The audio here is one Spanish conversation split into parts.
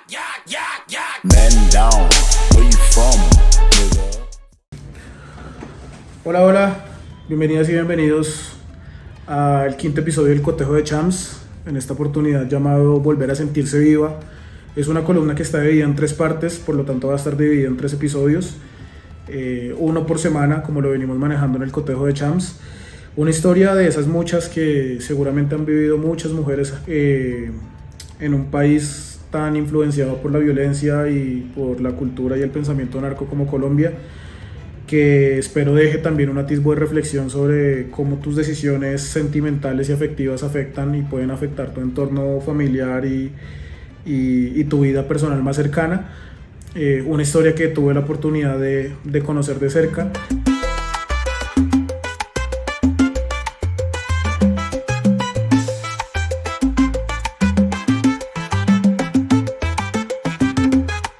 Man down, where you from, nigga? Hola, hola, bienvenidas y bienvenidos al quinto episodio del Cotejo de Champs, en esta oportunidad llamado Volver a Sentirse Viva. Es una columna que está dividida en tres partes, por lo tanto va a estar dividida en tres episodios, uno por semana, como lo venimos manejando en el Cotejo de Champs. Una historia de esas muchas que seguramente han vivido muchas mujeres en un país tan influenciado por la violencia y por la cultura y el pensamiento narco como Colombia, que espero deje también un atisbo de reflexión sobre cómo tus decisiones sentimentales y afectivas afectan y pueden afectar tu entorno familiar y tu vida personal más cercana. Una historia que tuve la oportunidad de conocer de cerca.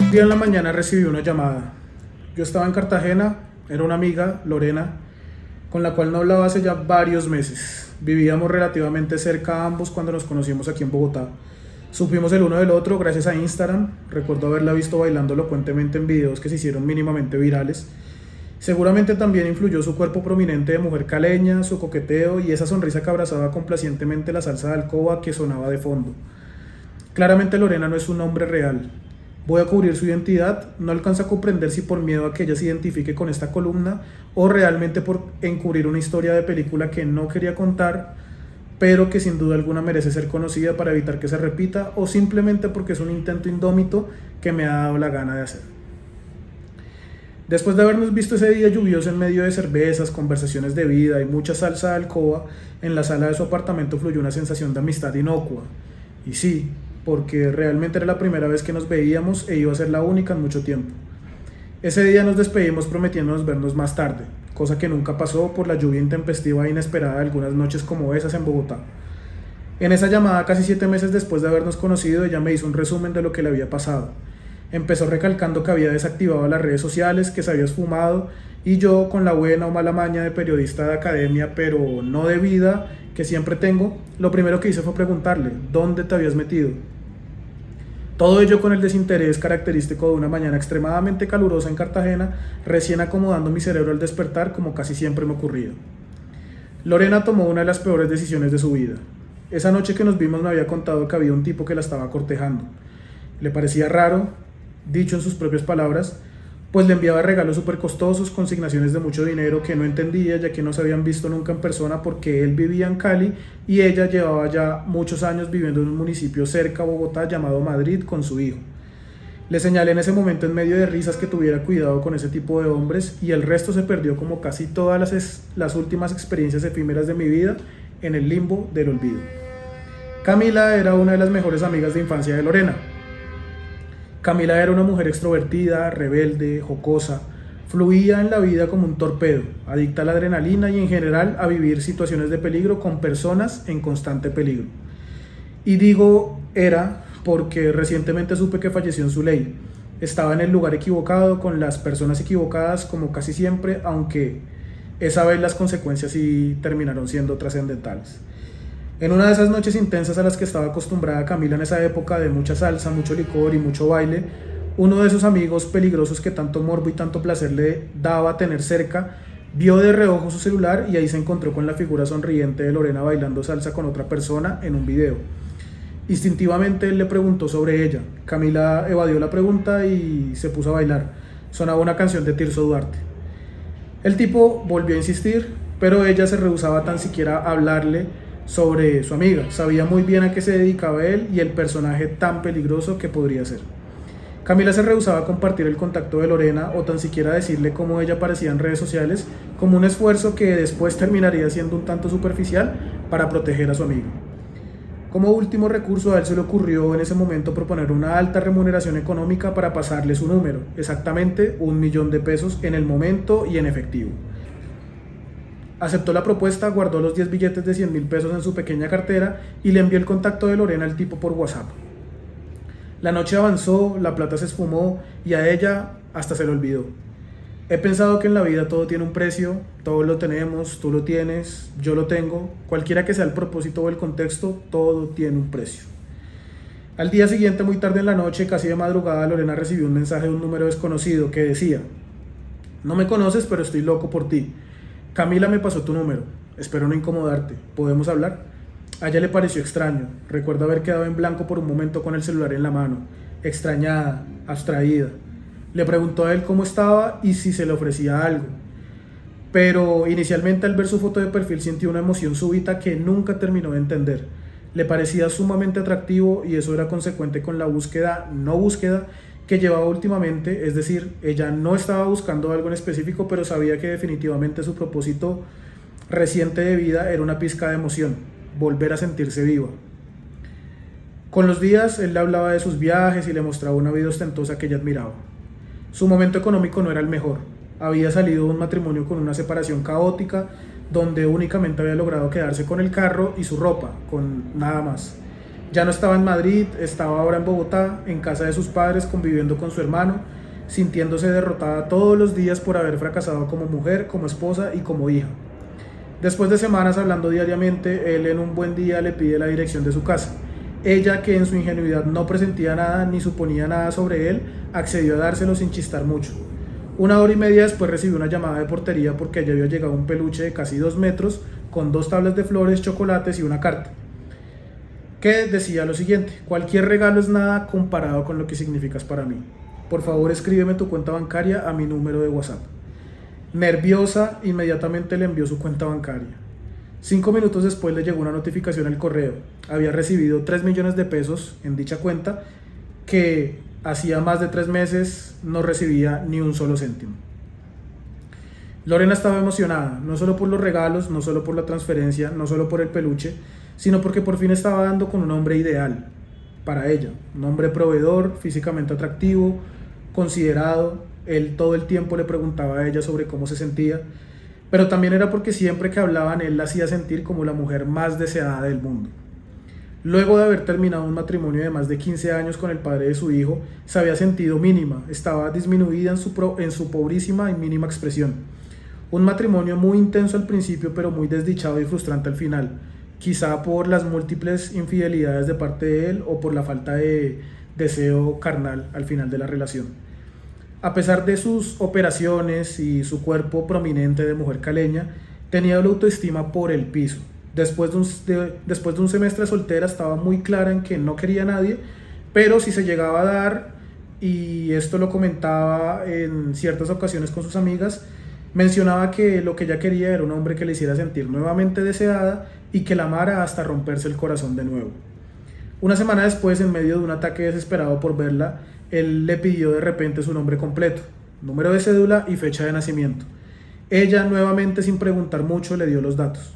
Un día en la mañana recibí una llamada. Yo estaba en Cartagena, era una amiga, Lorena, con la cual no hablaba hace ya varios meses. Vivíamos relativamente cerca ambos cuando nos conocimos aquí en Bogotá. Supimos el uno del otro gracias a Instagram. Recuerdo haberla visto bailando elocuentemente en videos que se hicieron mínimamente virales. Seguramente también influyó su cuerpo prominente de mujer caleña, su coqueteo y esa sonrisa que abrazaba complacientemente la salsa de alcoba que sonaba de fondo. Claramente Lorena no es un nombre real. Voy a cubrir su identidad, no alcanza a comprender si por miedo a que ella se identifique con esta columna o realmente por encubrir una historia de película que no quería contar, pero que sin duda alguna merece ser conocida para evitar que se repita, o simplemente porque es un intento indómito que me ha dado la gana de hacer. Después de habernos visto ese día lluvioso en medio de cervezas, conversaciones de vida y mucha salsa de alcoba, en la sala de su apartamento fluyó una sensación de amistad inocua. Y sí, porque realmente era la primera vez que nos veíamos e iba a ser la única en mucho tiempo. Ese día nos despedimos prometiéndonos vernos más tarde, cosa que nunca pasó por la lluvia intempestiva e inesperada de algunas noches como esas en Bogotá. En esa llamada, casi 7 meses después de habernos conocido, ella me hizo un resumen de lo que le había pasado. Empezó recalcando que había desactivado las redes sociales, que se había esfumado, y yo, con la buena o mala maña de periodista de academia, pero no de vida, que siempre tengo, lo primero que hice fue preguntarle, ¿dónde te habías metido? Todo ello con el desinterés característico de una mañana extremadamente calurosa en Cartagena, recién acomodando mi cerebro al despertar, como casi siempre me ocurría. Lorena tomó una de las peores decisiones de su vida. Esa noche que nos vimos me había contado que había un tipo que la estaba cortejando. Le parecía raro, dicho en sus propias palabras, pues le enviaba regalos súper costosos, consignaciones de mucho dinero que no entendía, ya que no se habían visto nunca en persona porque él vivía en Cali y ella llevaba ya muchos años viviendo en un municipio cerca a Bogotá llamado Madrid con su hijo. Le señalé en ese momento en medio de risas que tuviera cuidado con ese tipo de hombres y el resto se perdió como casi todas las últimas experiencias efímeras de mi vida en el limbo del olvido. Camila era una de las mejores amigas de infancia de Lorena. Camila era una mujer extrovertida, rebelde, jocosa, fluía en la vida como un torpedo, adicta a la adrenalina y en general a vivir situaciones de peligro con personas en constante peligro. Y digo era porque recientemente supe que falleció en su ley. Estaba en el lugar equivocado, con las personas equivocadas como casi siempre, aunque esa vez las consecuencias sí terminaron siendo trascendentales. En una de esas noches intensas a las que estaba acostumbrada Camila en esa época de mucha salsa, mucho licor y mucho baile, uno de esos amigos peligrosos que tanto morbo y tanto placer le daba tener cerca, vio de reojo su celular y ahí se encontró con la figura sonriente de Lorena bailando salsa con otra persona en un video. Instintivamente él le preguntó sobre ella. Camila evadió la pregunta y se puso a bailar. Sonaba una canción de Tirso Duarte. El tipo volvió a insistir, pero ella se rehusaba tan siquiera a hablarle sobre su amiga. Sabía muy bien a qué se dedicaba él y el personaje tan peligroso que podría ser. Camila se rehusaba a compartir el contacto de Lorena o tan siquiera decirle cómo ella aparecía en redes sociales, como un esfuerzo que después terminaría siendo un tanto superficial para proteger a su amigo. Como último recurso, a él se le ocurrió en ese momento proponer una alta remuneración económica para pasarle su número, exactamente 1 millón de pesos en el momento y en efectivo. Aceptó la propuesta, guardó los 10 billetes de 100.000 pesos en su pequeña cartera y le envió el contacto de Lorena al tipo por WhatsApp. La noche avanzó, la plata se esfumó y a ella hasta se le olvidó. He pensado que en la vida todo tiene un precio, todos lo tenemos, tú lo tienes, yo lo tengo, cualquiera que sea el propósito o el contexto, todo tiene un precio. Al día siguiente, muy tarde en la noche, casi de madrugada, Lorena recibió un mensaje de un número desconocido que decía: no me conoces, pero estoy loco por ti. Camila me pasó tu número. Espero no incomodarte. ¿Podemos hablar? A ella le pareció extraño. Recuerda haber quedado en blanco por un momento con el celular en la mano, extrañada, abstraída. Le preguntó a él cómo estaba y si se le ofrecía algo. Pero inicialmente, al ver su foto de perfil, sintió una emoción súbita que nunca terminó de entender. Le parecía sumamente atractivo y eso era consecuente con la no búsqueda, que llevaba últimamente. Es decir, ella no estaba buscando algo en específico, pero sabía que definitivamente su propósito reciente de vida era una pizca de emoción, volver a sentirse viva. Con los días, él le hablaba de sus viajes y le mostraba una vida ostentosa que ella admiraba. Su momento económico no era el mejor. Había salido de un matrimonio con una separación caótica, donde únicamente había logrado quedarse con el carro y su ropa, con nada más. Ya no estaba en Madrid, estaba ahora en Bogotá, en casa de sus padres, conviviendo con su hermano, sintiéndose derrotada todos los días por haber fracasado como mujer, como esposa y como hija. Después de semanas hablando diariamente, él en un buen día le pide la dirección de su casa. Ella, que en su ingenuidad no presentía nada ni suponía nada sobre él, accedió a dárselo sin chistar mucho. 1 hora y media después recibió una llamada de portería porque allí había llegado un peluche de casi 2 metros con 2 tablas de flores, chocolates y una carta que decía lo siguiente: cualquier regalo es nada comparado con lo que significas para mí. Por favor, escríbeme tu cuenta bancaria a mi número de WhatsApp. Nerviosa, inmediatamente le envió su cuenta bancaria. 5 minutos después le llegó una notificación al correo. Había recibido 3 millones de pesos en dicha cuenta, que hacía más de 3 meses no recibía ni un solo céntimo. Lorena estaba emocionada, no solo por los regalos, no solo por la transferencia, no solo por el peluche, sino porque por fin estaba dando con un hombre ideal para ella. Un hombre proveedor, físicamente atractivo, considerado. Él todo el tiempo le preguntaba a ella sobre cómo se sentía, pero también era porque siempre que hablaban él la hacía sentir como la mujer más deseada del mundo. Luego de haber terminado un matrimonio de más de 15 años con el padre de su hijo, se había sentido mínima, estaba disminuida en su pobrísima y mínima expresión. Un matrimonio muy intenso al principio, pero muy desdichado y frustrante al final, quizá por las múltiples infidelidades de parte de él o por la falta de deseo carnal al final de la relación. A pesar de sus operaciones y su cuerpo prominente de mujer caleña, tenía la autoestima por el piso. Después de un semestre soltera, estaba muy clara en que no quería a nadie, pero si se llegaba a dar, y esto lo comentaba en ciertas ocasiones con sus amigas, mencionaba que lo que ella quería era un hombre que le hiciera sentir nuevamente deseada y que la amara hasta romperse el corazón de nuevo. Una semana después, en medio de un ataque desesperado por verla, él le pidió de repente su nombre completo, número de cédula y fecha de nacimiento. Ella, nuevamente sin preguntar mucho, le dio los datos.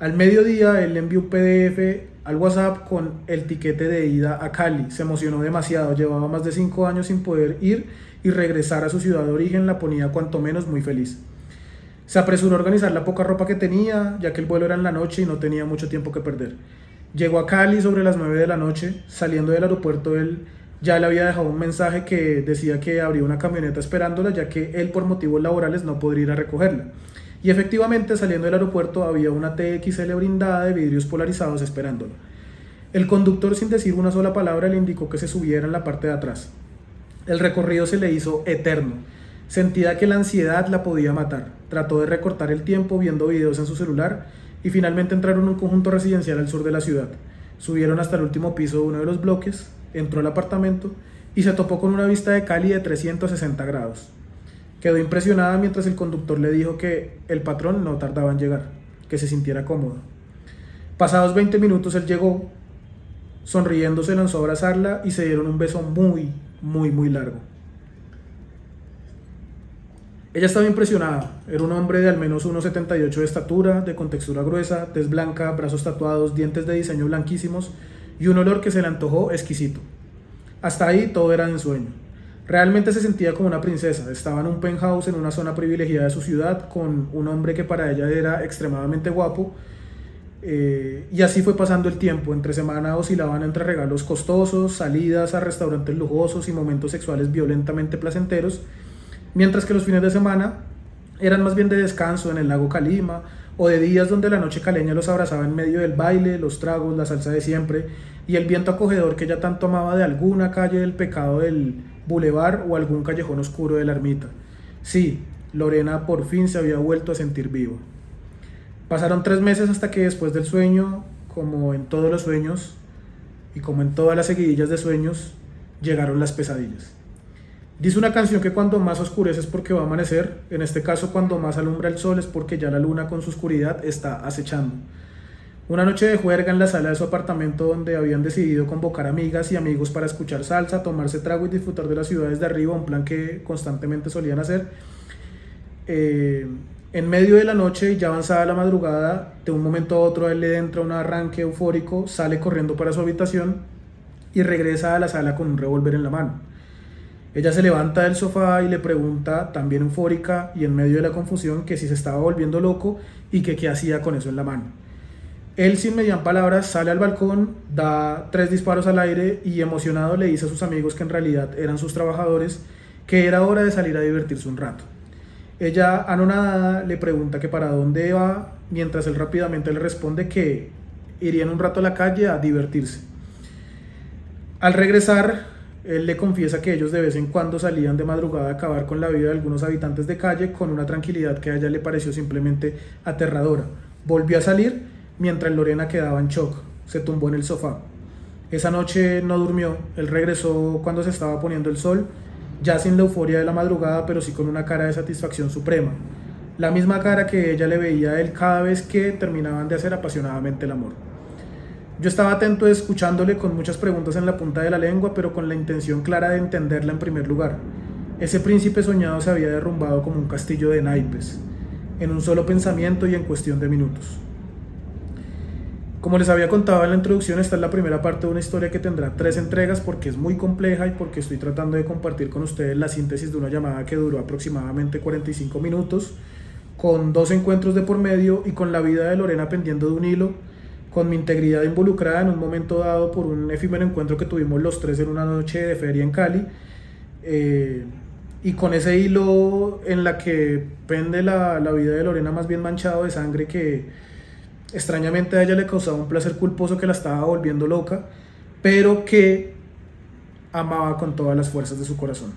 Al mediodía, él le envió un PDF al WhatsApp con el tiquete de ida a Cali. Se emocionó demasiado, llevaba más de 5 años sin poder ir y regresar a su ciudad de origen la ponía cuanto menos muy feliz. Se apresuró a organizar la poca ropa que tenía, ya que el vuelo era en la noche y no tenía mucho tiempo que perder. Llegó a Cali sobre las 9 de la noche. Saliendo del aeropuerto, él ya le había dejado un mensaje que decía que habría una camioneta esperándola, ya que él por motivos laborales no podría ir a recogerla. Y efectivamente, saliendo del aeropuerto había una TXL blindada de vidrios polarizados esperándolo. El conductor, sin decir una sola palabra, le indicó que se subiera en la parte de atrás. El recorrido se le hizo eterno. Sentía que la ansiedad la podía matar. Trató de recortar el tiempo viendo videos en su celular y finalmente entraron en un conjunto residencial al sur de la ciudad. Subieron hasta el último piso de uno de los bloques, entró al apartamento y se topó con una vista de Cali de 360 grados. Quedó impresionada mientras el conductor le dijo que el patrón no tardaba en llegar, que se sintiera cómodo. Pasados 20 minutos él llegó, sonriendo se lanzó a abrazarla y se dieron un beso muy largo. Ella estaba impresionada. Era un hombre de al menos 1,78 de estatura, de contextura gruesa, tez blanca, brazos tatuados, dientes de diseño blanquísimos y un olor que se le antojó exquisito. Hasta ahí todo era de ensueño. Realmente se sentía como una princesa. Estaba en un penthouse en una zona privilegiada de su ciudad con un hombre que para ella era extremadamente guapo. Y así fue pasando el tiempo. Entre semana oscilaban entre regalos costosos, salidas a restaurantes lujosos y momentos sexuales violentamente placenteros, mientras que los fines de semana eran más bien de descanso en el lago Calima o de días donde la noche caleña los abrazaba en medio del baile, los tragos, la salsa de siempre y el viento acogedor que ella tanto amaba de alguna calle del pecado del bulevar o algún callejón oscuro de la ermita. Sí, Lorena por fin se había vuelto a sentir viva. Pasaron 3 meses hasta que después del sueño, como en todos los sueños y como en todas las seguidillas de sueños, llegaron las pesadillas. Dice una canción que cuando más oscurece es porque va a amanecer, en este caso cuando más alumbra el sol es porque ya la luna con su oscuridad está acechando. Una noche de juerga en la sala de su apartamento donde habían decidido convocar amigas y amigos para escuchar salsa, tomarse trago y disfrutar de las ciudades de arriba, un plan que constantemente solían hacer. En medio de la noche y ya avanzada la madrugada, de un momento a otro a él le entra un arranque eufórico, sale corriendo para su habitación y regresa a la sala con un revólver en la mano. Ella se levanta del sofá y le pregunta, también eufórica y en medio de la confusión, que si se estaba volviendo loco y que qué hacía con eso en la mano. Él, sin mediar palabras, sale al balcón, da 3 disparos al aire y emocionado le dice a sus amigos que en realidad eran sus trabajadores, que era hora de salir a divertirse un rato. Ella, anonadada, le pregunta que para dónde va, mientras él rápidamente le responde que irían un rato a la calle a divertirse. Al regresar, él le confiesa que ellos de vez en cuando salían de madrugada a acabar con la vida de algunos habitantes de calle con una tranquilidad que a ella le pareció simplemente aterradora. Volvió a salir mientras Lorena quedaba en shock, se tumbó en el sofá. Esa noche no durmió, él regresó cuando se estaba poniendo el sol, ya sin la euforia de la madrugada, pero sí con una cara de satisfacción suprema. La misma cara que ella le veía a él cada vez que terminaban de hacer apasionadamente el amor. Yo estaba atento escuchándole con muchas preguntas en la punta de la lengua, pero con la intención clara de entenderla en primer lugar. Ese príncipe soñado se había derrumbado como un castillo de naipes, en un solo pensamiento y en cuestión de minutos. Como les había contado en la introducción, esta es la primera parte de una historia que tendrá 3 entregas porque es muy compleja y porque estoy tratando de compartir con ustedes la síntesis de una llamada que duró aproximadamente 45 minutos, con 2 encuentros de por medio y con la vida de Lorena pendiendo de un hilo, con mi integridad involucrada en un momento dado por un efímero encuentro que tuvimos los 3 en una noche de feria en Cali, y con ese hilo en la que pende la vida de Lorena más bien manchado de sangre que extrañamente a ella le causaba un placer culposo que la estaba volviendo loca, pero que amaba con todas las fuerzas de su corazón.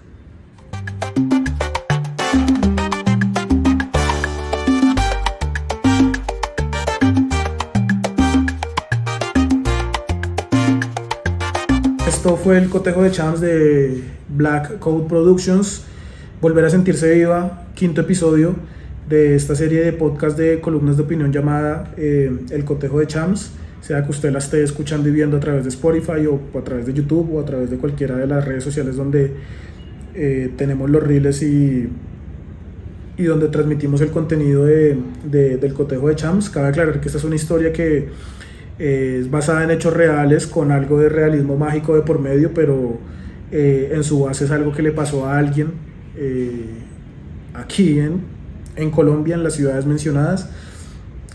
Esto fue el cotejo de Chams de Black Code Productions. Volver a sentirse viva, 5º episodio de esta serie de podcast de columnas de opinión llamada El Cotejo de Chams, sea que usted la esté escuchando y viendo a través de Spotify o a través de YouTube o a través de cualquiera de las redes sociales donde tenemos los reels y donde transmitimos el contenido del Cotejo de Chams. Cabe aclarar que esta es una historia que es basada en hechos reales con algo de realismo mágico de por medio, pero en su base es algo que le pasó a alguien aquí en Colombia, en las ciudades mencionadas.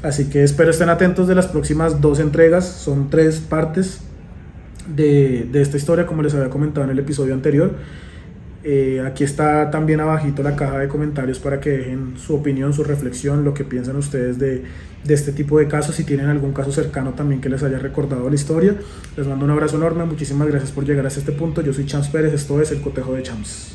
Así que espero estén atentos de las próximas 2 entregas. Son 3 partes de esta historia, como les había comentado en el episodio anterior. Aquí está también abajito la caja de comentarios para que dejen su opinión, su reflexión, lo que piensan ustedes de este tipo de casos, si tienen algún caso cercano también que les haya recordado la historia. Les mando un abrazo enorme, muchísimas gracias por llegar hasta este punto. Yo soy Chams Pérez, esto es El Cotejo de Chams.